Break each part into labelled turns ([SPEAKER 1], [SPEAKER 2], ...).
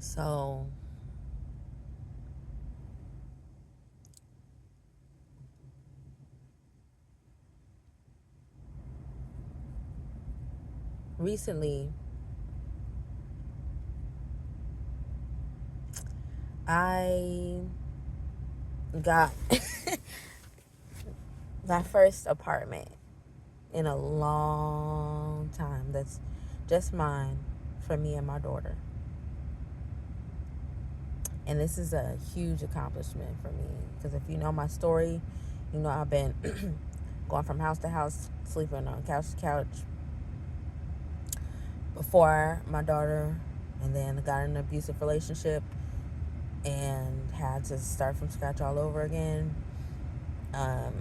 [SPEAKER 1] So recently, I got my first apartment in a long time that's just mine for me and my daughter. And this is a huge accomplishment for me because if you know my story, you know I've been going from house to house, sleeping on couch to couch before my daughter, and then got in an abusive relationship and had to start from scratch all over again. Um,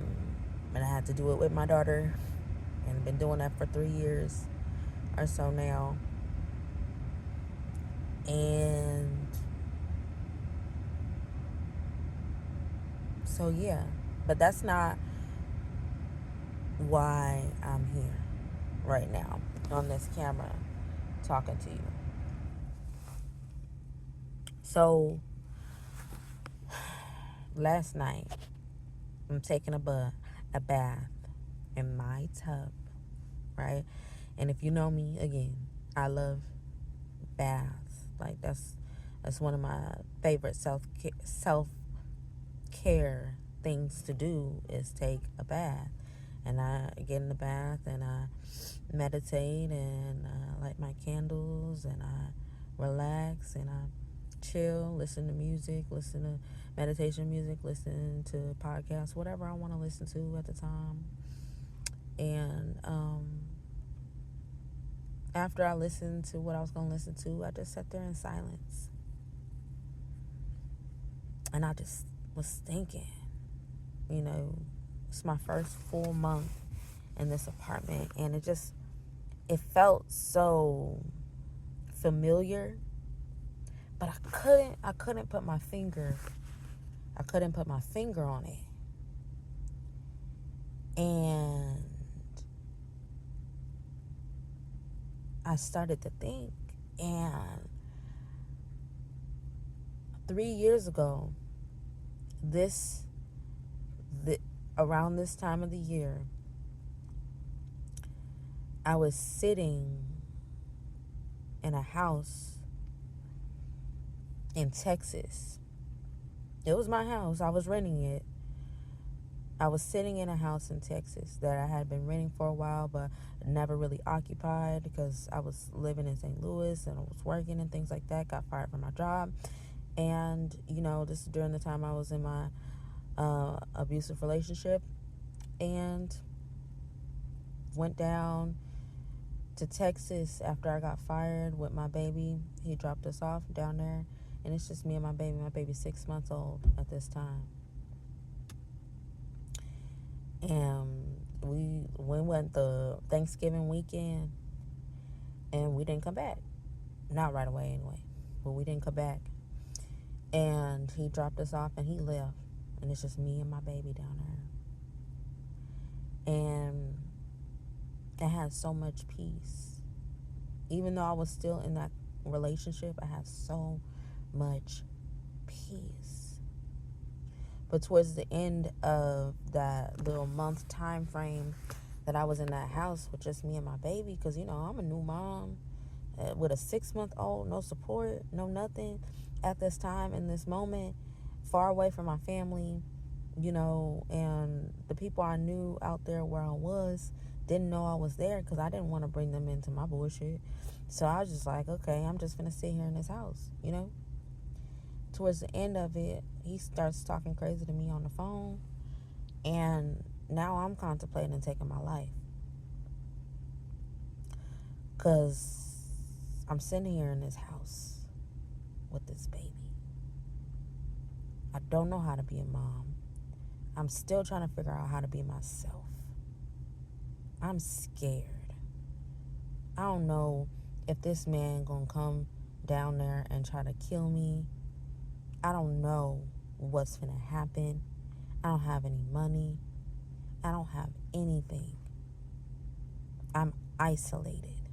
[SPEAKER 1] and I had to do it with my daughter, and I've been doing that for 3 years or so now. And so, yeah, but that's not why I'm here right now on this camera talking to you. So, last night, I'm taking a bath in my tub, right? And if you know me, again, I love baths. Like that's one of my favorite self-care things to do is take a bath. And I get in the bath and I meditate and I light my candles and I relax and I chill, listen to music, listen to meditation music, listen to podcasts, whatever I want to listen to at the time. And after I listened to what I was going to listen to, I just sat there in silence. And I just was thinking, you know, it's my first full month in this apartment and it felt so familiar, but I couldn't put my finger on it. And I started to think, and 3 years ago, this the around this time of the year, I was sitting in a house in Texas. It was my house. I was renting it. I was sitting in a house in Texas that I had been renting for a while, but never really occupied because I was living in St. Louis and I was working and things like that. Got fired from my job. And, you know, this is during the time I was in my abusive relationship and went down to Texas after I got fired with my baby. He dropped us off down there, and it's just me and my baby. My baby's 6 months old at this time. And we went the Thanksgiving weekend, and we didn't come back. Not right away, anyway, but we didn't come back. And he dropped us off, and he left, and it's just me and my baby down there. And I had so much peace. Even though I was still in that relationship, I had so much peace. But towards the end of that little month time frame that I was in that house with just me and my baby, because, you know, I'm a new mom with a 6-month-old, no support, no nothing at this time in this moment, far away from my family, you know, and the people I knew out there where I was didn't know I was there because I didn't want to bring them into my bullshit. So I was just like, okay, I'm just going to sit here in this house, you know. Towards the end of it, he starts talking crazy to me on the phone, and now I'm contemplating taking my life because I'm sitting here in this house with this baby. I don't know how to be a mom. I'm still trying to figure out how to be myself. I'm scared. I don't know if this man gonna come down there and try to kill me. I don't know what's gonna happen. I don't have any money. I don't have anything. I'm isolated.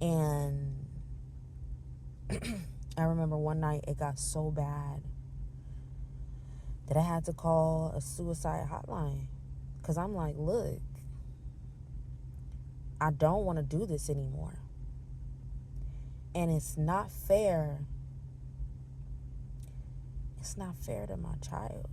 [SPEAKER 1] And I remember one night it got so bad that I had to call a suicide hotline. Because I'm like, look, I don't want to do this anymore. And it's not fair. It's not fair to my child.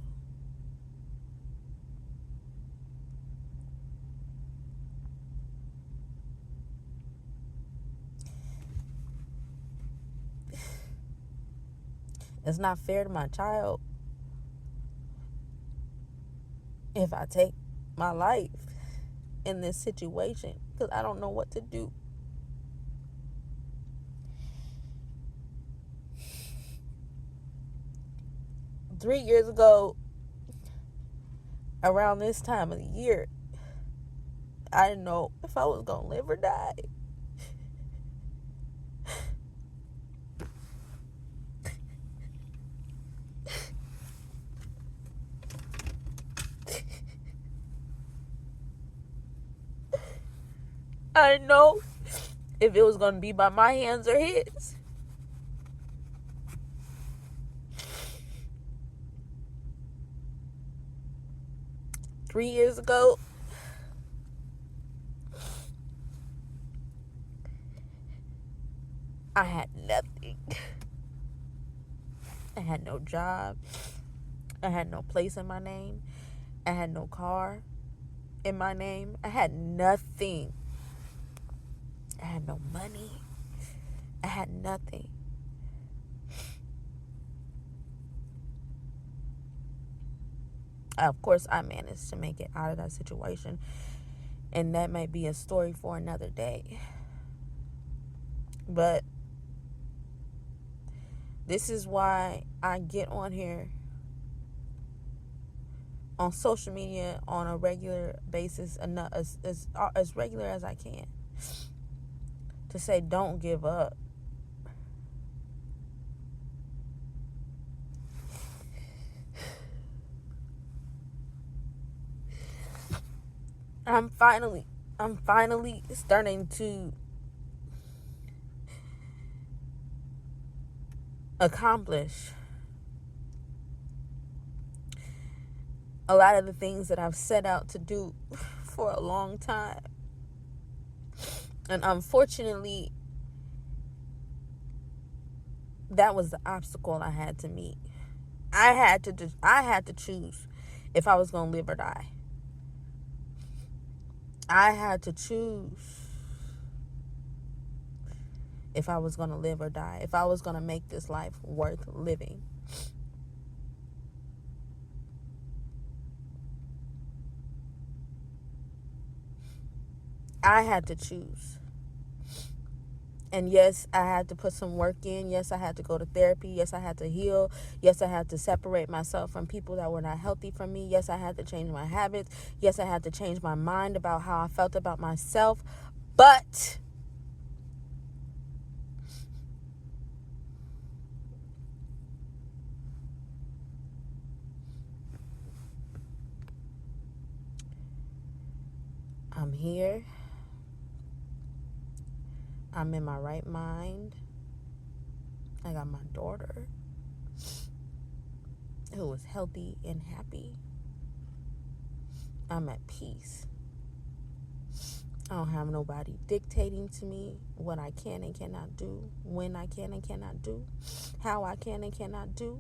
[SPEAKER 1] It's not fair to my child if I take my life in this situation because I don't know what to do. Three years ago, around this time of the year, I didn't know if I was going to live or die. I didn't know if it was going to be by my hands or his. Three years ago, I had nothing. I had no job. I had no place in my name. I had no car in my name. I had nothing. I had no money. I had nothing. Of course, I managed to make it out of that situation. And that might be a story for another day. But this is why I get on here on social media on a regular basis, as regular as I can, to say don't give up. I'm finally starting to accomplish a lot of the things that I've set out to do for a long time. And unfortunately, that was the obstacle I had to meet. I had to choose if I was going to live or die. I had to choose if I was going to live or die, if I was going to make this life worth living. I had to choose. And yes, I had to put some work in. Yes, I had to go to therapy. Yes, I had to heal. Yes, I had to separate myself from people that were not healthy for me. Yes, I had to change my habits. Yes, I had to change my mind about how I felt about myself. But I'm here. I'm in my right mind. I got my daughter who is healthy and happy. I'm at peace. I don't have nobody dictating to me what I can and cannot do, when I can and cannot do, how I can and cannot do.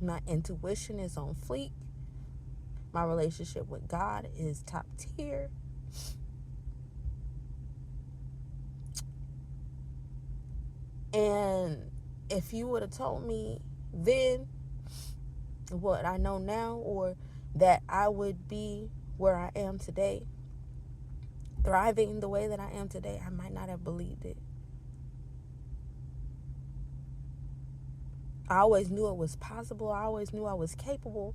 [SPEAKER 1] My intuition is on fleek. My relationship with God is top tier. And if you would have told me then what I know now, or that I would be where I am today, thriving the way that I am today, I might not have believed it. I always knew it was possible. I always knew I was capable.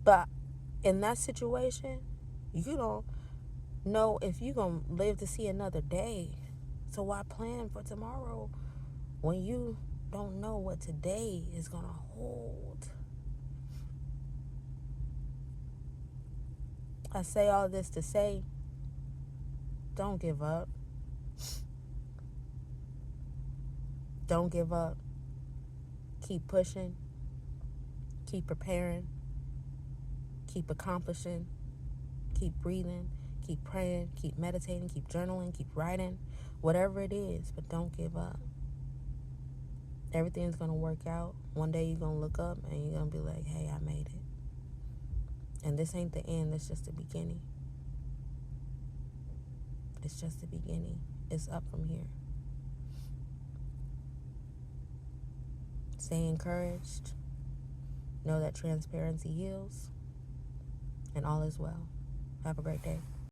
[SPEAKER 1] But in that situation, you don't know if you're going to live to see another day. So why plan for tomorrow when you don't know what today is going to hold? I say all this to say don't give up. Don't give up. Keep pushing. Keep preparing. Keep accomplishing. Keep breathing. Keep praying. Keep meditating. Keep journaling. Keep writing. Whatever it is, but don't give up. Everything's going to work out. One day you're going to look up and you're going to be like, hey, I made it. And this ain't the end. It's just the beginning. It's just the beginning. It's up from here. Stay encouraged. Know that transparency heals. And all is well. Have a great day.